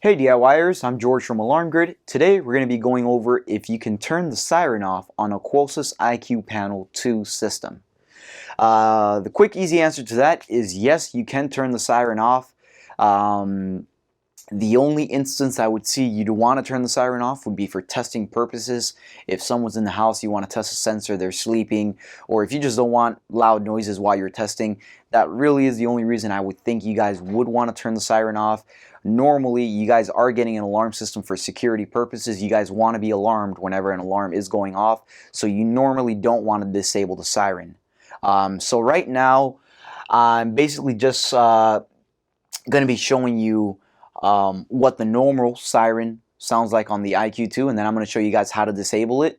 Hey DIYers, I'm George from Alarm Grid. Today we're going to be going over if you can turn the siren off on a Qolsys IQ Panel 2 system. The quick easy answer to that is yes, you can turn the siren off. The only instance I would see you'd want to turn the siren off would be for testing purposes. If someone's in the house, you want to test a sensor, they're sleeping, or if you just don't want loud noises while you're testing, that really is the only reason I would think you guys would want to turn the siren off. Normally, you guys are getting an alarm system for security purposes. You guys want to be alarmed whenever an alarm is going off, so you normally don't want to disable the siren. So right now, I'm basically just going to be showing you what the normal siren sounds like on the IQ2, and then I'm going to show you guys how to disable it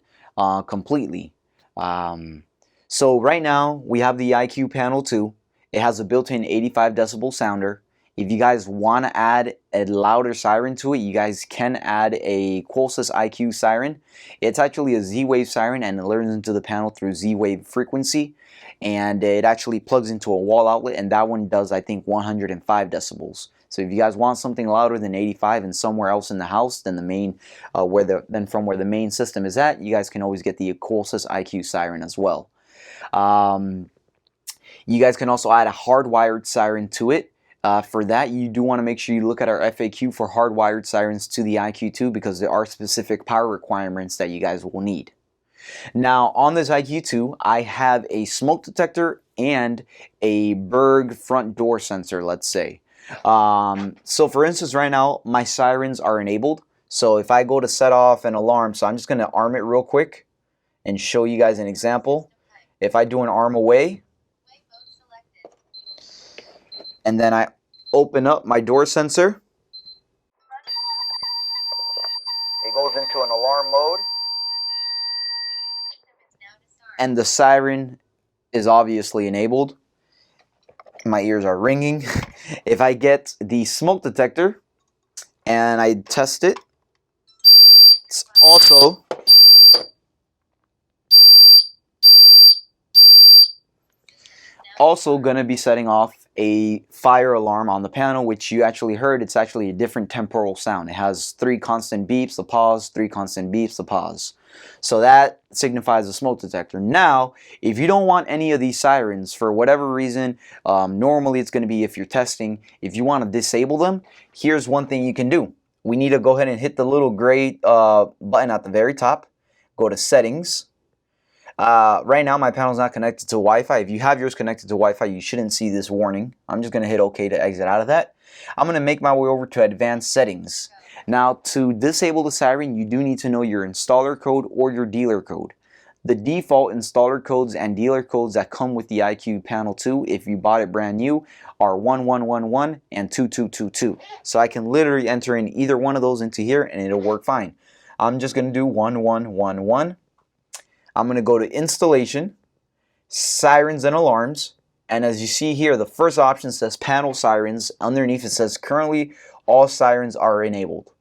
completely. So right now, we have the IQ Panel 2. It has a built-in 85 decibel sounder. If you guys want to add a louder siren to it, you guys can add a Qolsys IQ siren. It's actually a Z-Wave siren, and it learns into the panel through Z-Wave frequency, and it actually plugs into a wall outlet, and that one does, I think, 105 decibels. So if you guys want something louder than 85 and somewhere else in the house than the main, from where the main system is at, you guys can always get the Qolsys IQ siren as well. You guys can also add a hardwired siren to it. For that, you do want to make sure you look at our FAQ for hardwired sirens to the IQ2 because there are specific power requirements that you guys will need. Now, on this IQ2, I have a smoke detector and a burg front door sensor, let's say. So for instance, right now, my sirens are enabled. So if I go to set off an alarm, so I'm just going to arm it real quick and show you guys an example. If I do an arm away, and then I open up my door sensor, it goes into an alarm mode, and the siren is obviously enabled. My ears are ringing. If I get the smoke detector and I test it, it's also going to be setting off a fire alarm on the panel, which you actually heard. It's actually a different temporal sound. It has 3 constant beeps, the pause, 3 constant beeps, the pause. So that signifies a smoke detector. Now, if you don't want any of these sirens for whatever reason, normally it's going to be if you're testing. If you want to disable them, here's one thing you can do. We need to go ahead and hit the little gray button at the very top. Go to settings. Right now my panel is not connected to Wi-Fi. If you have yours connected to Wi-Fi, you shouldn't see this warning. I'm just going to hit OK to exit out of that. I'm going to make my way over to advanced settings. Now, to disable the siren, you do need to know your installer code or your dealer code. The default installer codes and dealer codes that come with the IQ Panel 2, if you bought it brand new, are 1111 and 2222. So I can literally enter in either one of those into here and it'll work fine. I'm just going to do 1111. I'm going to go to installation, sirens and alarms, and as you see here, the first option says panel sirens. Underneath it says currently all sirens are enabled.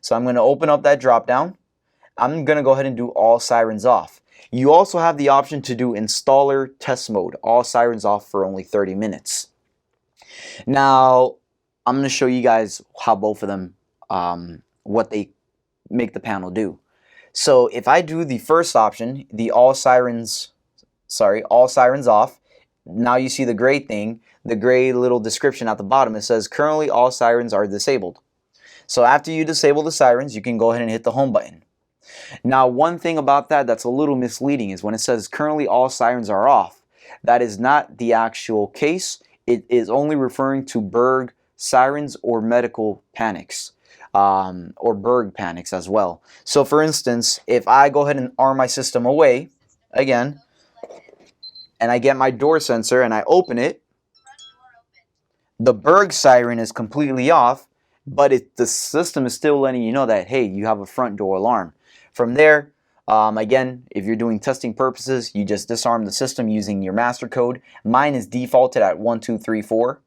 So I'm going to open up that drop down. I'm going to go ahead and do all sirens off. You also have the option to do installer test mode, all sirens off for only 30 minutes. Now, I'm going to show you guys how both of them, what they make the panel do. So if I do the first option, the all sirens off, now you see the gray thing, the gray little description at the bottom. It says currently all sirens are disabled. So after you disable the sirens, you can go ahead and hit the home button. Now, one thing about that that's a little misleading is when it says currently all sirens are off, that is not the actual case. It is only referring to burg sirens or medical panics. Or burg panics as well. So for instance, if I go ahead and arm my system away again, and I get my door sensor and I open it, the burg siren is completely off, but the system is still letting you know that, hey, you have a front door alarm. From there, again, if you're doing testing purposes, you just disarm the system using your master code. Mine is defaulted at 1234,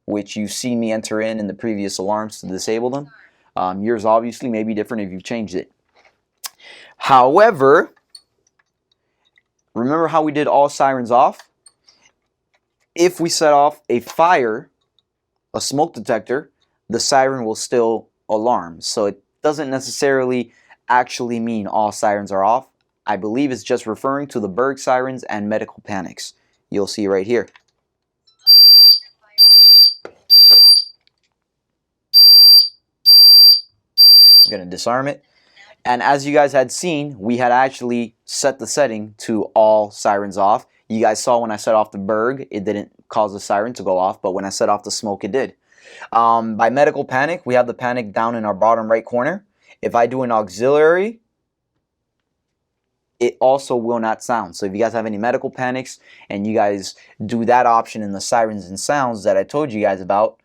which you've seen me enter in the previous alarms to disable them. Yours obviously may be different if you've changed it. However, remember how we did all sirens off? If we set off a fire, a smoke detector, the siren will still alarms. So it doesn't necessarily actually mean all sirens are off. I believe it's just referring to the burg sirens and medical panics. You'll see right here. I'm going to disarm it. And as you guys had seen, we had actually set the setting to all sirens off. You guys saw when I set off the burg, it didn't cause the siren to go off, but when I set off the smoke, it did. By medical panic, we have the panic down in our bottom right corner. If I do an auxiliary, it also will not sound. So if you guys have any medical panics and you guys do that option in the sirens and sounds that I told you guys about,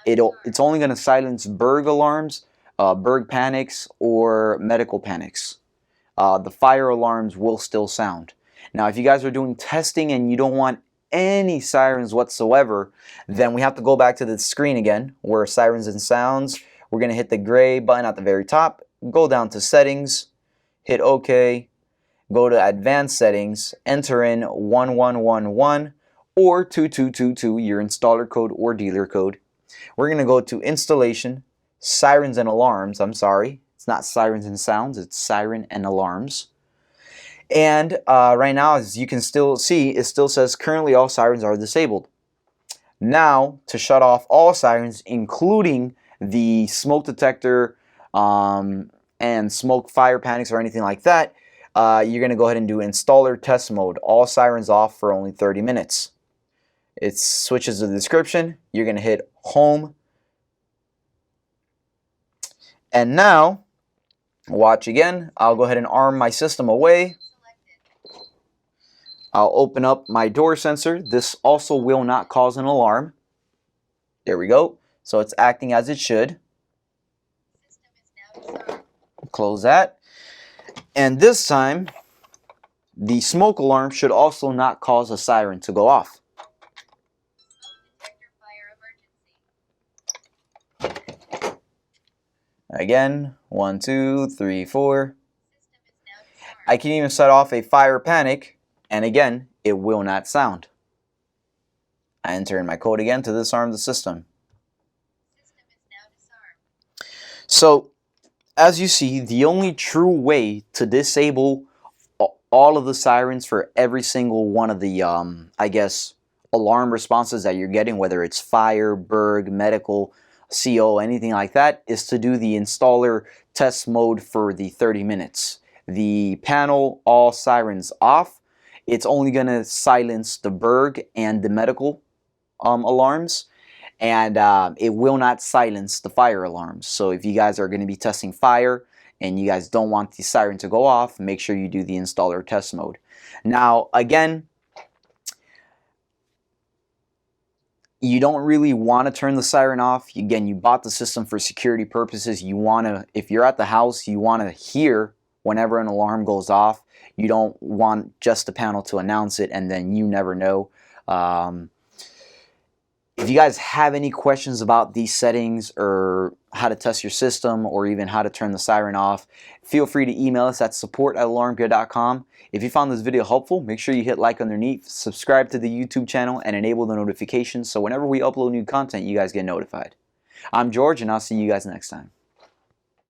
it's only going to silence burg alarms, burg panics, or medical panics. The fire alarms will still sound. Now, if you guys are doing testing and you don't want any sirens whatsoever, then we have to go back to the screen again where sirens and sounds. We're going to hit the gray button at the very top, go down to settings, hit OK, go to advanced settings, enter in 1111 or 2222, your installer code or dealer code. We're going to go to installation, sirens and alarms. I'm sorry, it's not sirens and sounds, it's siren and alarms. And right now, as you can still see, it still says currently all sirens are disabled. Now, to shut off all sirens, including the smoke detector and smoke fire panics or anything like that, you're going to go ahead and do installer test mode. All sirens off for only 30 minutes. It switches the description. You're going to hit home. And now, watch again. I'll go ahead and arm my system away. I'll open up my door sensor. This also will not cause an alarm. There we go. So it's acting as it should. Close that. And this time, the smoke alarm should also not cause a siren to go off. Again, 1, 2, 3, 4. I can even set off a fire panic. And again, it will not sound. I enter in my code again to disarm the system. So, as you see, the only true way to disable all of the sirens for every single one of the, I guess, alarm responses that you're getting, whether it's fire, burg, medical, CO, anything like that, is to do the installer test mode for the 30 minutes. The panel, all sirens off. It's only going to silence the burg and the medical alarms, and it will not silence the fire alarms. So if you guys are going to be testing fire and you guys don't want the siren to go off, make sure you do the installer test mode. Now, again, you don't really want to turn the siren off. Again, you bought the system for security purposes. You want to, if you're at the house, you want to hear whenever an alarm goes off. You don't want just the panel to announce it and then you never know. If you guys have any questions about these settings or how to test your system or even how to turn the siren off, feel free to email us at support@alarmgear.com. If you found this video helpful, make sure you hit like underneath, subscribe to the YouTube channel, and enable the notifications so whenever we upload new content, you guys get notified. I'm George, and I'll see you guys next time.